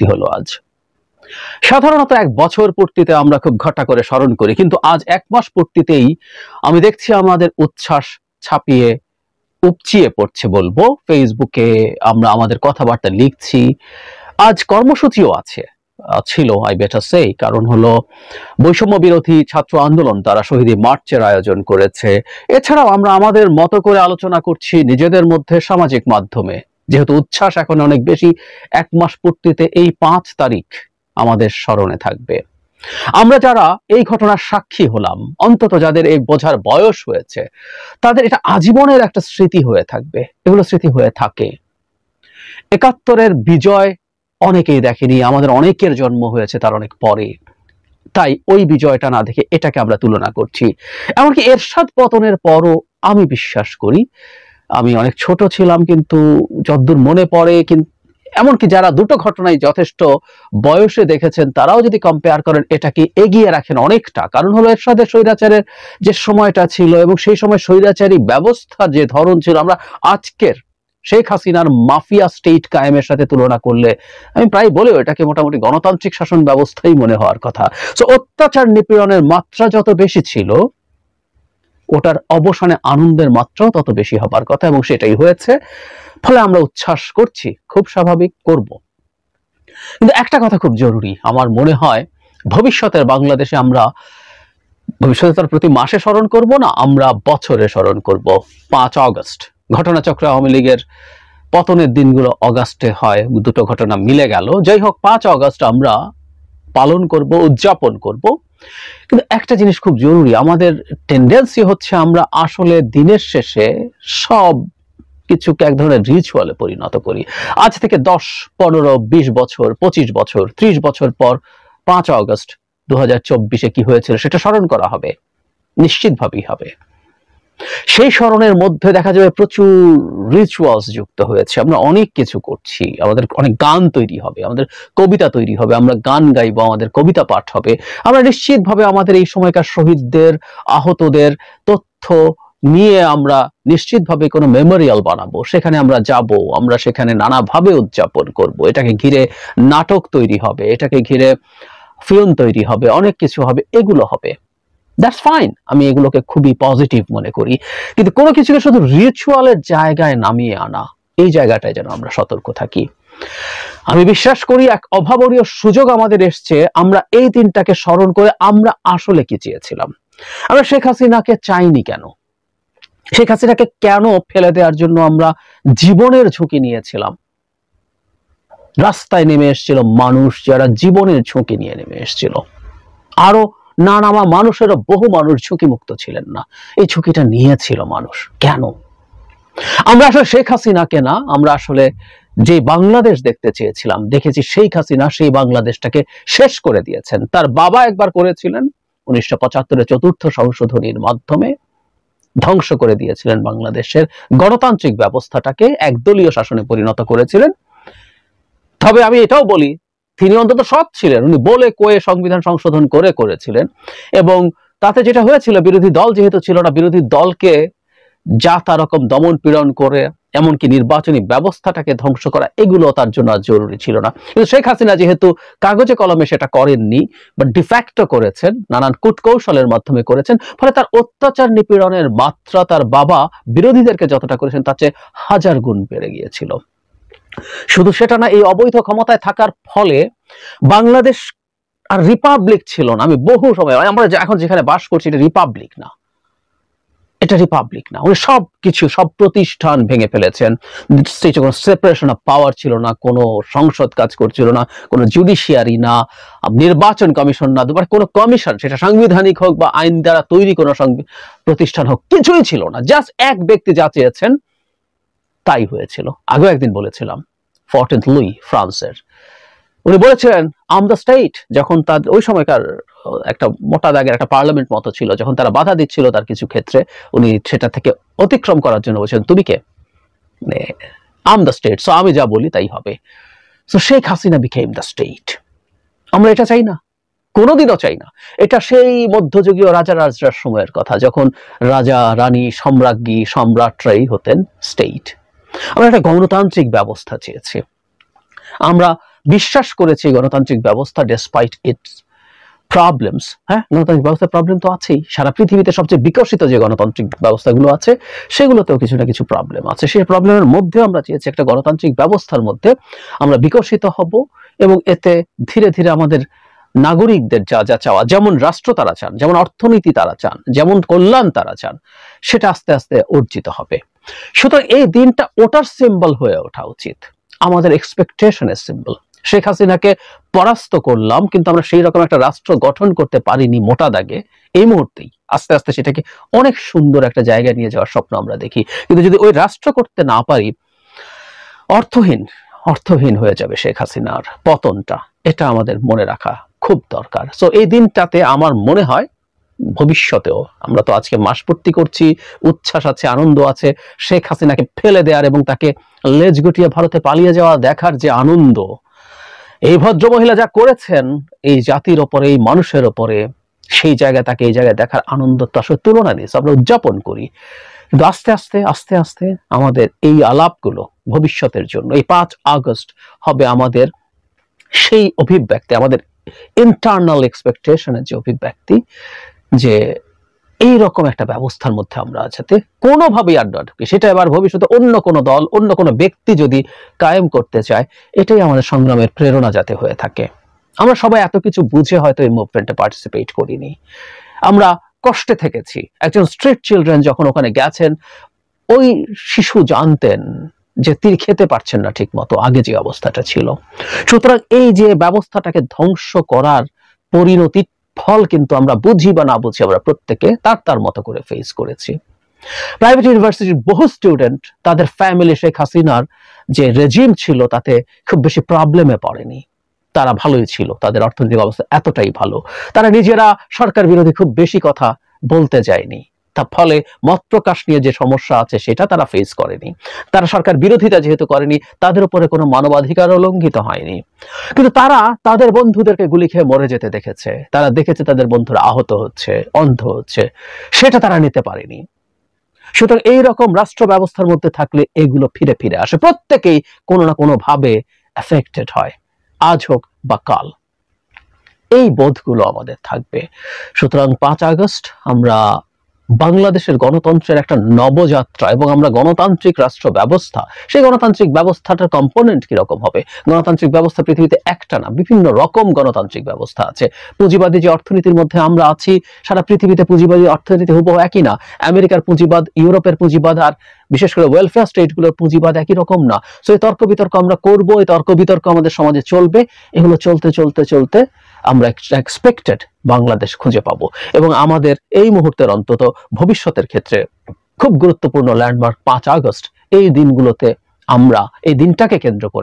পূর্তি হলো আজ। সাধারণত 1 বছর পূর্তিতে আমরা খুব ঘটা করে স্মরণ করি, কিন্তু আজ 1 মাস পূর্তিতেই আমি দেখছি আমাদের উচ্ছ্বাস ছাপিয়ে উপচিয়ে পড়ছে বলবো। ফেসবুকে আমরা আমাদের কথাবার্তা লিখছি, আজ কর্মসূচিও আছে, ছিল আই বেটার সে, কারণ হলো বৈষম্য বিরোধী ছাত্র আন্দোলন, তারা শহীদী মার্চের আয়োজন করেছে। এছাড়াও আমরা আমাদের মতো করে আলোচনা করছি নিজেদের মধ্যে সামাজিক মাধ্যমে, যেহেতু উচ্ছ্বাস এখন অনেক বেশি। 1 মাস পূর্তিতে এই 5 তারিখ আমাদের স্মরণে থাকবে। আমরা যারা এই ঘটনার সাক্ষী হলাম, অন্তত যাদের এই বোঝার বয়স হয়েছে, তাদের এটা আজীবনের একটা স্মৃতি হয়ে থাকবে, এগুলো স্মৃতি হয়ে থাকে। 71-এর বিজয় অনেকেই দেখেনি, আমাদের অনেকের জন্ম হয়েছে তার অনেক পরে, তাই ওই বিজয়টা না দেখে এটাকে আমরা তুলনা করছি। এমনকি এরশাদ পতনের পরও আমি বিশ্বাস করি, আমি অনেক ছোট ছিলাম কিন্তু যতদূর মনে পড়ে, কিন্তু এমনকি যারা দুটো ঘটনায় যথেষ্ট বয়সে দেখেছেন তারাও যদি কম্পেয়ার করেন, এটাকে এগিয়ে রাখেন অনেকটা। কারণ হলো এরশাদের স্বৈরাচারের যে সময়টা ছিল এবং সেই সময় স্বৈরাচারী ব্যবস্থা যে ধরন ছিল, আমরা আজকের শেখ হাসিনার মাফিয়া স্টেট কায়েমের সাথে তুলনা করলে আমি প্রায় বলেও এটাকে মোটামুটি গণতান্ত্রিক শাসন ব্যবস্থাই মনে হওয়ার কথা। সো অত্যাচার নিপীড়নের মাত্রা যত বেশি ছিল, ওটার অবসানে আনন্দের মাত্রাও তত বেশি হবার কথা, এবং সেটাই হয়েছে। ফলে আমরা উচ্ছ্বাস করছি, খুব স্বাভাবিক, করব। কিন্তু একটা কথা খুব জরুরি, আমার মনে হয় ভবিষ্যতের বাংলাদেশে আমরা ভবিষ্যতে তার প্রতি মাসে স্মরণ করব না, আমরা বছরে স্মরণ করব। 5 আগস্ট ঘটনাচক্রে আওয়ামী লীগের পতনের দিনগুলো অগাস্টে হয়, দুটো ঘটনা মিলে গেল। যাই হোক, 5 আগস্ট আমরা পালন করব, উদযাপন করব। কিন্তু একটা জিনিস খুব জরুরি, আমাদের টেন্ডেন্সি হচ্ছে আমরা আসলে দিনের শেষে সব কিছুকে এক ধরনের রিচুয়ালে পরিণত করি। আজ থেকে 10, 15, 20 বছর, 25 বছর, 30 বছর পর 5 আগস্ট 2024-এ কি হয়েছিল সেটা স্মরণ করা হবে, নিশ্চিতভাবেই হবে। সেই স্মরণের মধ্যে দেখা যাবে প্রচুর রিচুয়ালস যুক্ত হয়েছে, আমরা অনেক কিছু করছি, আমাদের অনেক গান তৈরি হবে, আমাদের কবিতা তৈরি হবে, আমরা গান গাইবো, আমাদের কবিতা পাঠ হবে। আমরা নিশ্চিতভাবে আমাদের এই সময়কার শহীদদের, আহতদের তথ্য নিয়ে আমরা নিশ্চিতভাবে কোনো মেমোরিয়াল বানাবো, সেখানে আমরা যাব, আমরা সেখানে নানাভাবে উদযাপন করব। এটাকে ঘিরে নাটক তৈরি হবে, এটাকে ঘিরে ফিল্ম তৈরি হবে, অনেক কিছু হবে, এগুলো হবে। দ্যাটস ফাইন, আমি এগুলোকে খুবই পজিটিভ মনে করি। কিন্তু কোনো কিছুকে শুধু রিচুয়ালের জায়গায় নামিয়ে আনা, এই জায়গাটায় যেন আমরা সতর্ক থাকি। আমি বিশ্বাস করি এক অভাবনীয় সুযোগ আমাদের এসছে, আমরা এই দিনটাকে স্মরণ করে আমরা আসলে কি চেয়েছিলাম। আমরা শেখ হাসিনাকে চাইনি কেন, শেখ হাসিনাকে কেন ফেলে দেওয়ার জন্য আমরা জীবনের ঝুঁকি নিয়েছিলাম। রাস্তায় নেমে এসেছিল মানুষ যারা জীবনের ঝুঁকি নিয়ে নেমে এসেছিল, আরো না নামা মানুষেরও বহু মানুষ ঝুঁকি মুক্ত ছিলেন না, এই ঝুঁকিটা নিয়েছিল মানুষ। কেন? আমরা আসলে শেখ হাসিনাকে না, আমরা আসলে যে বাংলাদেশ দেখতে চেয়েছিলাম, দেখেছি শেখ হাসিনা সেই বাংলাদেশটাকে শেষ করে দিয়েছেন। তার বাবা একবার করেছিলেন 1975-এ 4র্থ সংশোধনীর মাধ্যমে, ধ্বংস করে দিয়েছিলেন বাংলাদেশের গণতান্ত্রিক ব্যবস্থাটাকে, একদলীয় শাসনে পরিণত করেছিলেন। তবে আমি এটাও বলি, তিনি অন্তত সৎ ছিলেন, উনি বলে কয়ে সংবিধান সংশোধন করেছিলেন, এবং তাতে যেটা হয়েছিল, বিরোধী দল যেহেতু ছিল না, বিরোধী দলকে যা তা রকম দমন পীড়ন করে, এমনকি নির্বাচনী ব্যবস্থাটাকে ধ্বংস করা, এগুলো তার জন্য জরুরি ছিল না। কিন্তু শেখ হাসিনা যেহেতু কাগজে কলমে সেটা করেননি, বা ডিফ্যাক্টো করেছেন, নানান কূটকৌশলের মাধ্যমে করেছেন, ফলে তার অত্যাচার নিপীড়নের মাত্রা তার বাবা বিরোধীদেরকে যতটা করেছেন তার চেয়ে 1000 গুণ বেড়ে গিয়েছিল। শুধু সেটা না, এই অবৈধ ক্ষমতায় থাকার ফলে বাংলাদেশ আর রিপাবলিক ছিল না। আমি বহু সময়, আমরা এখন যেখানে বাস করছি এটা রিপাবলিক না, এটা রিপাবলিক না। উনি সব কিছু, সব প্রতিষ্ঠান ভেঙে ফেলেছেন। কোনো সেপারেশন অফ পাওয়ার ছিল না, কোনো সংসদ কাজ করছিল না, কোনো জুডিশিয়ারি না, নির্বাচন কমিশন না, দুবার কোনো কমিশন, সেটা সাংবিধানিক হোক বা আইন দ্বারা তৈরি কোনো প্রতিষ্ঠান হোক, কিছুই ছিল না। জাস্ট এক ব্যক্তি যা চেয়েছেন তাই হয়েছিল। আগেও একদিন বলেছিলাম, 14th লুই ফ্রান্সের, উনি বলেছিলেন আম দ্য স্টেট, যখন তার ওই সময়কার একটা মোটা দাগের একটা পার্লামেন্ট মতো ছিল, যখন তারা বাধা দিচ্ছিল তার কিছু ক্ষেত্রে, উনি সেটা থেকে অতিক্রম করার জন্য বলছেন তুমি কে, আম দ্য স্টেট, সো আমি যা বলি তাই হবে। So Sheikh Hasina became the state. আমরা এটা চাই না, কোনোদিনও চাই না। এটা সেই মধ্যযুগীয় রাজা রাজরার সময়ের কথা, যখন রাজা রানী সম্রাজ্ঞী সম্রাটরাই হতেন স্টেট। আমরা একটা গণতান্ত্রিক ব্যবস্থা চেয়েছি, আমরা বিশ্বাস করেছি গণতান্ত্রিক ব্যবস্থা ডেসপাইট ইটস প্রবলেমস, হ্যাঁ গণতান্ত্রিক ব্যবস্থার প্রবলেম তো আছেই, সারা পৃথিবীতে সবচেয়ে বিকশিত যে গণতান্ত্রিক ব্যবস্থাগুলো আছে সেগুলোতেও কিছু না কিছু প্রবলেম আছে। সেই প্রবলেমের মধ্যে আমরা চেয়েছি একটা গণতান্ত্রিক ব্যবস্থার মধ্যে আমরা বিকশিত হব এবং এতে ধীরে ধীরে আমাদের নাগরিকদের যা যা চাওয়া, যেমন রাষ্ট্র তারা চান, যেমন অর্থনীতি তারা চান, যেমন কল্যাণ তারা চান, সেটা আস্তে আস্তে অর্জিত হবে। সুতরাং এই দিনটা ওটার সিম্বল হয়ে ওঠা উচিত, আমাদের এক্সপেকটেশনের সিম্বল। শেখ হাসিনাকে পরাস্ত করলাম, কিন্তু আমরা সেই রকম একটা রাষ্ট্র গঠন করতে পারিনি মোটা দাগে। এই মুহূর্তেই আস্তে আস্তে সেটাকে অনেক সুন্দর একটা জায়গায় নিয়ে যাওয়ার স্বপ্ন আমরা দেখি, কিন্তু যদি ওই রাষ্ট্র করতে না পারি, অর্থহীন হয়ে যাবে শেখ হাসিনার পতনটা। এটা আমাদের মনে রাখা খুব দরকার। সো এই দিনটাতে আমার মনে হয় ভবিষ্যতেও, আমরা তো আজকে মাস পূর্তি করছি, উচ্ছ্বাস আছে, আনন্দ আছে, শেখ হাসিনাকে ফেলে দেওয়ার এবং তাকে লেজ গুটিয়ে ভারতে পালিয়ে যাওয়া দেখার যে আনন্দ, এই ভদ্র মহিলা যা করেছেন এই জাতির ওপরে, এই মানুষের ওপরে, সেই জায়গায় তাকে এই জায়গায় দেখার আনন্দ তো আসলে তুলনা নেই। আমরা উদযাপন করি, কিন্তু আস্তে আস্তে আস্তে আস্তে আমাদের এই আলাপগুলো ভবিষ্যতের জন্য, এই 5 আগস্ট হবে আমাদের সেই অভিব্যক্তি, আমাদের ইন্টারনাল এক্সপেকটেশনের যে অভিব্যক্তি, যে এই রকম একটা ব্যবস্থার মধ্যে আমরা যাতে কোনোভাবেই আড্ডা ঢুকি, সেটা এবার ভবিষ্যতে অন্য কোনো দল, অন্য কোনো ব্যক্তি যদি কায়েম করতে চায়, এটাই আমাদের সংগ্রামের প্রেরণা যাতে হয়ে থাকে। আমরা সবাই এত কিছু বুঝে হয়তো এই মুভমেন্টে পার্টিসিপেট করিনি, আমরা কষ্টে থেকেছি। একজন স্ট্রিট চিলড্রেন যখন ওখানে গেছেন, ওই শিশু জানতেন যে তিনি খেতে পারছেন না ঠিক মতো, আগে যে অবস্থাটা ছিল। সুতরাং এই যে ব্যবস্থাটাকে ধ্বংস করার পরিণতি ফল কিন্তু আমরা বুঝি বা না বুঝি, আমরা প্রত্যেকে তার মতো করে ফেস করেছি। প্রাইভেট ইউনিভার্সিটির বহু স্টুডেন্ট, তাদের ফ্যামিলি শেখ হাসিনার যে রেজিম ছিল তাতে খুব বেশি প্রবলেমে পড়েনি, তারা ভালোই ছিল, তাদের অর্থনৈতিক অবস্থা এতটাই ভালো, তারা নিজেরা সরকার বিরোধী খুব বেশি কথা বলতে যায়নি। তার ফলে মত প্রকাশ নিয়ে যে সমস্যা আছে সেটা তারা ফেস করেনি, তারা সরকার বিরোধিতা যেহেতু করেনি, তাদের উপরে কোনো মানবাধিকারও লঙ্ঘিত হয়নি। কিন্তু তারা তাদের বন্ধুদেরকে গুলি খেয়ে মরে যেতে দেখেছে, তারা দেখেছে তাদের বন্ধুরা আহত হচ্ছে, অন্ধ হচ্ছে, সেটা তারা নিতে পারেনি। সুতরাং এইরকম রাষ্ট্র ব্যবস্থার মধ্যে থাকলে এগুলো ফিরে ফিরে আসে, প্রত্যেকেই কোনো না কোনো ভাবে এফেক্টেড হয়, আজ হোক বা কাল। এই বোধগুলো আমাদের থাকবে। সুতরাং 5 আগস্ট আমরা বাংলাদেশের গণতন্ত্রের একটা নবযাত্রা, এবং আমরা গণতান্ত্রিক রাষ্ট্র ব্যবস্থা, সেই গণতান্ত্রিক ব্যবস্থাটার কম্পোনেন্ট কিরকম হবে। গণতান্ত্রিক ব্যবস্থা পৃথিবীতে একটা না, বিভিন্ন রকম গণতান্ত্রিক ব্যবস্থা আছে। পুঁজিবাদী যে অর্থনীতির মধ্যে আমরা আছি, সারা পৃথিবীতে পুঁজিবাদী অর্থনীতি হুবহু একই না। আমেরিকার পুঁজিবাদ, ইউরোপের পুঁজিবাদ, আর বিশেষ করে ওয়েলফেয়ার স্টেটগুলোর পুঁজিবাদ একই রকম না। সো এই তর্ক বিতর্ক আমরা করব, এই তর্ক বিতর্ক আমাদের সমাজে চলবে। এগুলো চলতে চলতে চলতে আমরা এক্সপেক্টেড বাংলাদেশ খুঁজে পাবো, এবং আমাদের এই মুহূর্তের অন্তত ভবিষ্যতের ক্ষেত্রে খুব গুরুত্বপূর্ণ ল্যান্ডমার্ক 5 আগস্ট, এই দিনগুলোতে আমরা এই দিনটাকে কেন্দ্র করে